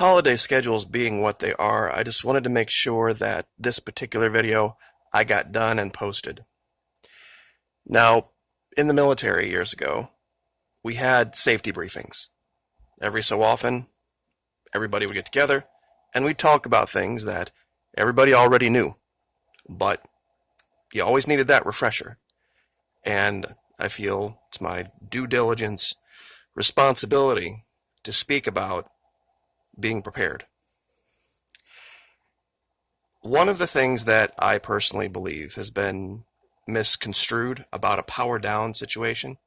Holiday schedules being what they are, I just wanted to make sure that this particular video I got done and posted. Now, in the military years ago, we had safety briefings. Every so often, everybody would get together and we'd talk about things that everybody already knew, but you always needed that refresher. And I feel it's my due diligence responsibility to speak about being prepared. One of the things that I personally believe has been misconstrued about a power down situation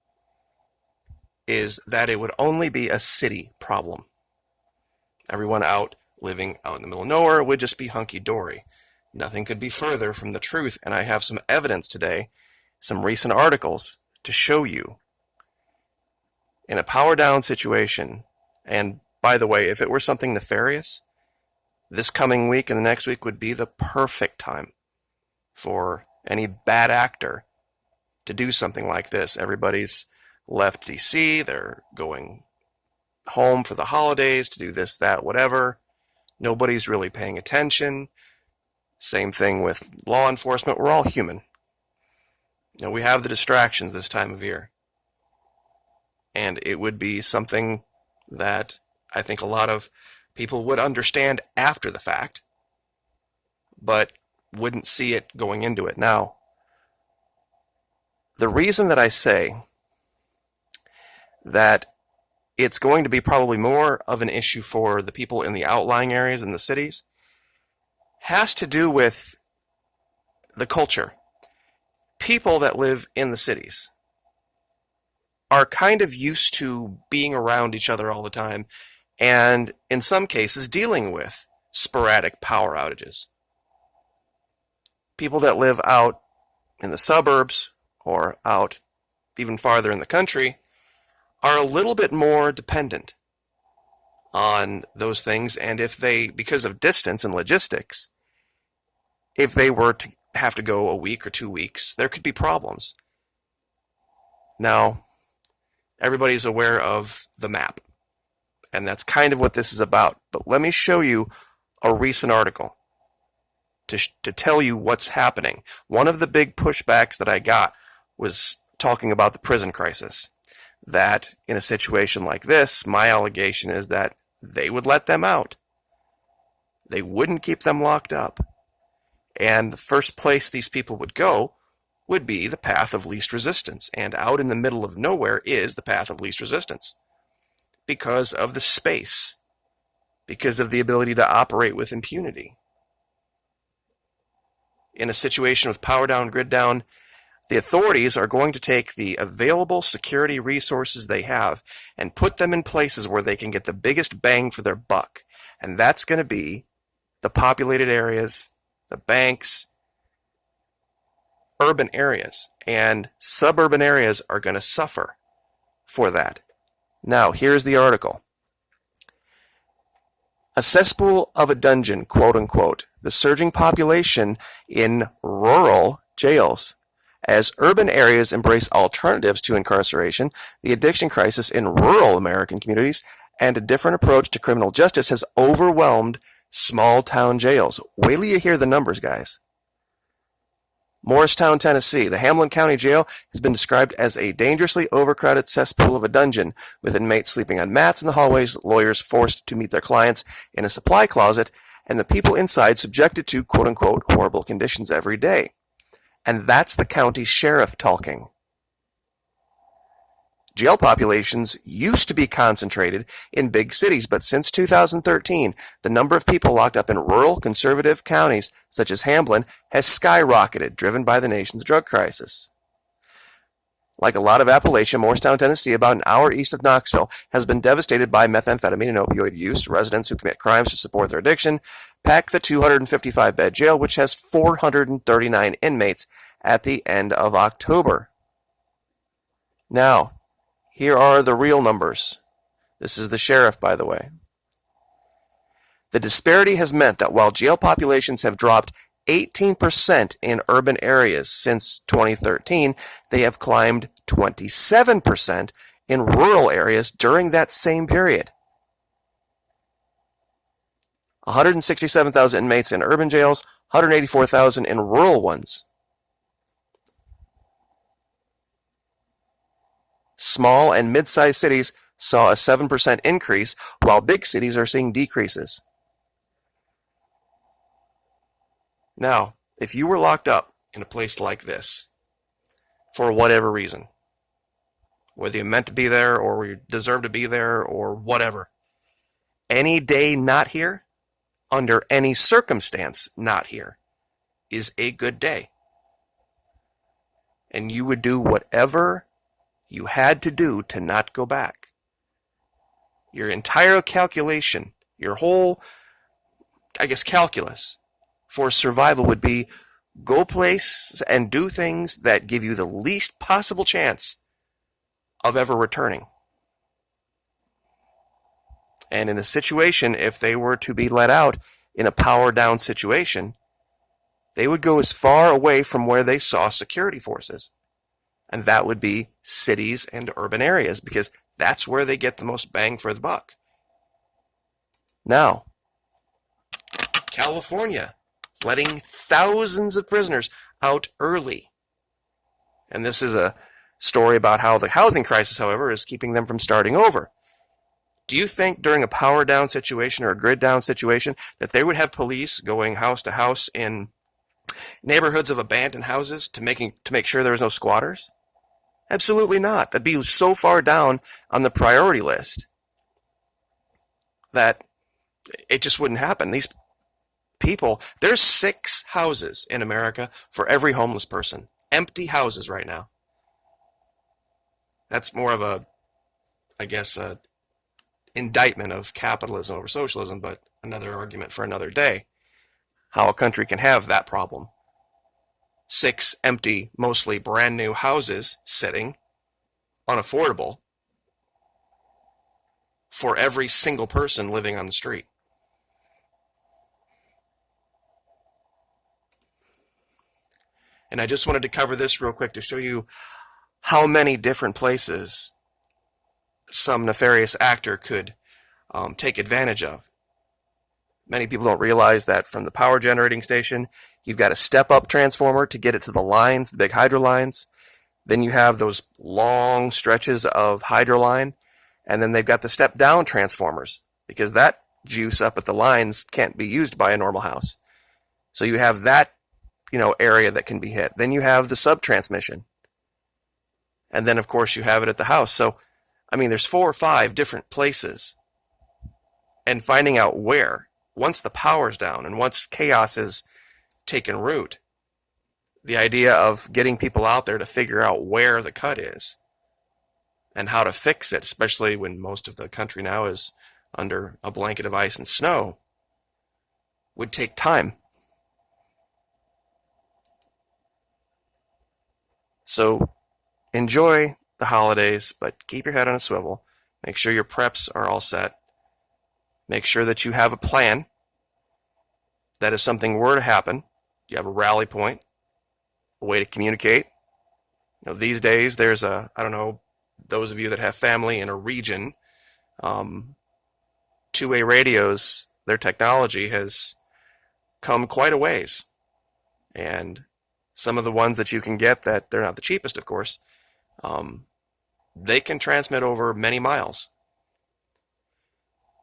is that it would only be a city problem. Everyone living out in the middle of nowhere would just be hunky-dory. Nothing could be further from the truth, and I have some evidence today, some recent articles to show you. In a power down situation, and by the way, if it were something nefarious, this coming week and the next week would be the perfect time for any bad actor to do something like this. Everybody's left DC, they're going home for the holidays to do this, that, whatever. Nobody's really paying attention. Same thing with law enforcement. We're all human. We have the distractions this time of year. And it would be something that I think a lot of people would understand after the fact, but wouldn't see it going into it. Now, the reason that I say that it's going to be probably more of an issue for the people in the outlying areas in the cities has to do with the culture. People that live in the cities are kind of used to being around each other all the time, and in some cases dealing with sporadic power outages. People that live out in the suburbs or out even farther in the country are a little bit more dependent on those things, and if they, because of distance and logistics, if they were to have to go a week or 2 weeks, there could be problems. Now, everybody's aware of the map, and that's kind of what this is about. But let me show you a recent article to tell you what's happening. One of the big pushbacks that I got was talking about the prison crisis. That in a situation like this, my allegation is that they would let them out. They wouldn't keep them locked up. And the first place these people would go would be the path of least resistance. And out in the middle of nowhere is the path of least resistance. Because of the space. Because of the ability to operate with impunity. In a situation with power down, grid down, the authorities are going to take the available security resources they have and put them in places where they can get the biggest bang for their buck. And that's going to be the populated areas, the banks, urban areas, and suburban areas are going to suffer for that. Now, here's the article. A cesspool of a dungeon, quote unquote, the surging population in rural jails. As urban areas embrace alternatives to incarceration, the addiction crisis in rural American communities and a different approach to criminal justice has overwhelmed small town jails. Wait till you hear the numbers, guys. Morristown, Tennessee. The Hamlin County Jail has been described as a dangerously overcrowded cesspool of a dungeon, with inmates sleeping on mats in the hallways, lawyers forced to meet their clients in a supply closet, and the people inside subjected to quote-unquote horrible conditions every day. And that's the county sheriff talking. Jail populations used to be concentrated in big cities, but since 2013, the number of people locked up in rural conservative counties, such as Hamlin, has skyrocketed, driven by the nation's drug crisis. Like a lot of Appalachia, Morristown, Tennessee, about an hour east of Knoxville, has been devastated by methamphetamine and opioid use. Residents who commit crimes to support their addiction pack the 255-bed jail, which has 439 inmates at the end of October. Now, here are the real numbers. This is the sheriff, by the way. The disparity has meant that while jail populations have dropped 18% in urban areas since 2013, they have climbed 27% in rural areas during that same period. 167,000 inmates in urban jails, 184,000 in rural ones. Small and mid-sized cities saw a 7% increase, while big cities are seeing decreases. Now, if you were locked up in a place like this, for whatever reason, whether you meant to be there or you deserve to be there or whatever, any day not here, under any circumstance not here, is a good day. And you would do whatever you had to do to not go back. Your entire calculation, your whole, calculus for survival would be go places and do things that give you the least possible chance of ever returning. And in a situation, if they were to be let out in a power down situation, they would go as far away from where they saw security forces. And that would be cities and urban areas, because that's where they get the most bang for the buck. Now, California, letting thousands of prisoners out early. And this is a story about how the housing crisis, however, is keeping them from starting over. Do you think during a power down situation or a grid down situation that they would have police going house to house in neighborhoods of abandoned houses to make sure there was no squatters? Absolutely not. That'd be so far down on the priority list that it just wouldn't happen. These people, there's 6 houses in America for every homeless person. Empty houses right now. That's more of a indictment of capitalism over socialism, but another argument for another day. How a country can have that problem. 6 empty, mostly brand new houses sitting, unaffordable, for every single person living on the street. And I just wanted to cover this real quick to show you how many different places some nefarious actor could take advantage of. Many people don't realize that from the power generating station, you've got a step-up transformer to get it to the lines, the big hydro lines. Then you have those long stretches of hydro line, and then they've got the step-down transformers, because that juice up at the lines can't be used by a normal house. So you have that, area that can be hit. Then you have the sub-transmission. And then, of course, you have it at the house. So, there's 4 or 5 different places. And finding out where, once the power's down and once chaos is taken root, the idea of getting people out there to figure out where the cut is and how to fix it, especially when most of the country now is under a blanket of ice and snow, would take time. So enjoy the holidays, but keep your head on a swivel. Make sure your preps are all set. Make sure that you have a plan. That if something were to happen, you have a rally point, a way to communicate. These days there's those of you that have family in a region, two-way radios, their technology has come quite a ways. And some of the ones that you can get, that they're not the cheapest, of course, they can transmit over many miles.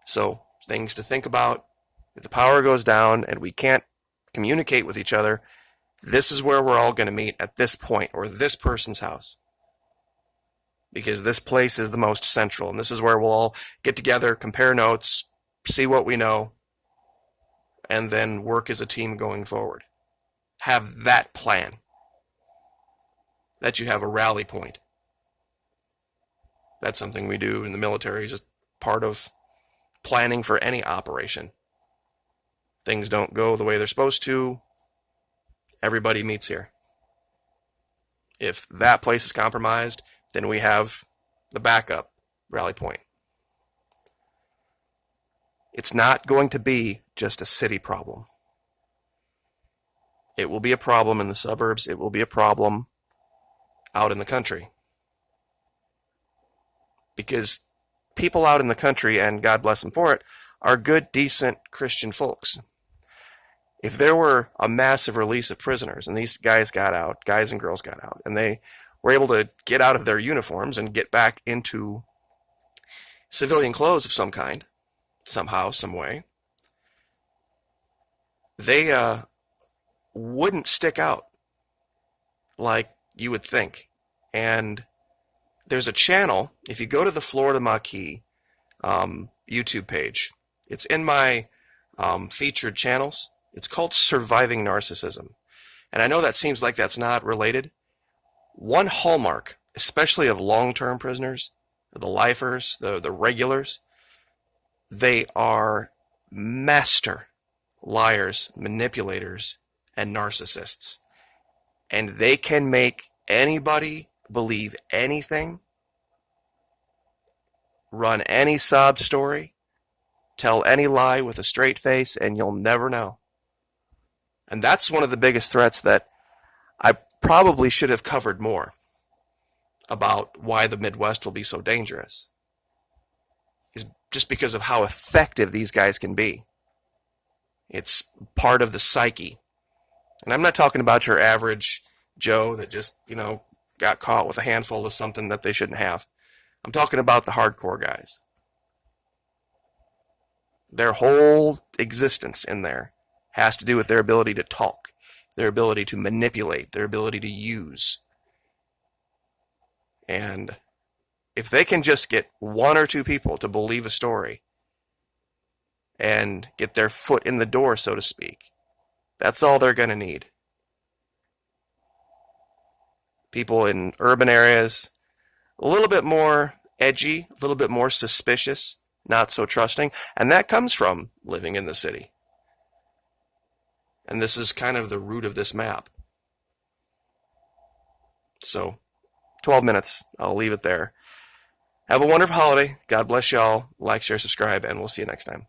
So, things to think about. If the power goes down and we can't communicate with each other, this is where we're all going to meet at this point, or this person's house. Because this place is the most central, and this is where we'll all get together, compare notes, see what we know, and then work as a team going forward. Have that plan. That you have a rally point. That's something we do in the military, just part of planning for any operation. Things don't go the way they're supposed to, everybody meets here. If that place is compromised, then we have the backup rally point. It's not going to be just a city problem. It will be a problem in the suburbs. It will be a problem out in the country. Because people out in the country, and God bless them for it, are good, decent Christian folks. If there were a massive release of prisoners and these guys got out, guys and girls got out, and they were able to get out of their uniforms and get back into civilian clothes of some kind, somehow, some way, they wouldn't stick out like you would think. And there's a channel, if you go to the Florida Maquis YouTube page, it's in my featured channels. It's called Surviving Narcissism. And I know that seems like that's not related. One hallmark, especially of long-term prisoners, the lifers, the regulars, they are master liars, manipulators, and narcissists. And they can make anybody believe anything, run any sob story, tell any lie with a straight face, and you'll never know. And that's one of the biggest threats that I probably should have covered more about why the Midwest will be so dangerous, is just because of how effective these guys can be. It's part of the psyche. And I'm not talking about your average Joe that just, got caught with a handful of something that they shouldn't have. I'm talking about the hardcore guys. Their whole existence in there has to do with their ability to talk, their ability to manipulate, their ability to use. And if they can just get one or two people to believe a story and get their foot in the door, so to speak, that's all they're going to need. People in urban areas, a little bit more edgy, a little bit more suspicious, not so trusting, and that comes from living in the city. And this is kind of the root of this map. So, 12 minutes. I'll leave it there. Have a wonderful holiday. God bless y'all. Like, share, subscribe, and we'll see you next time.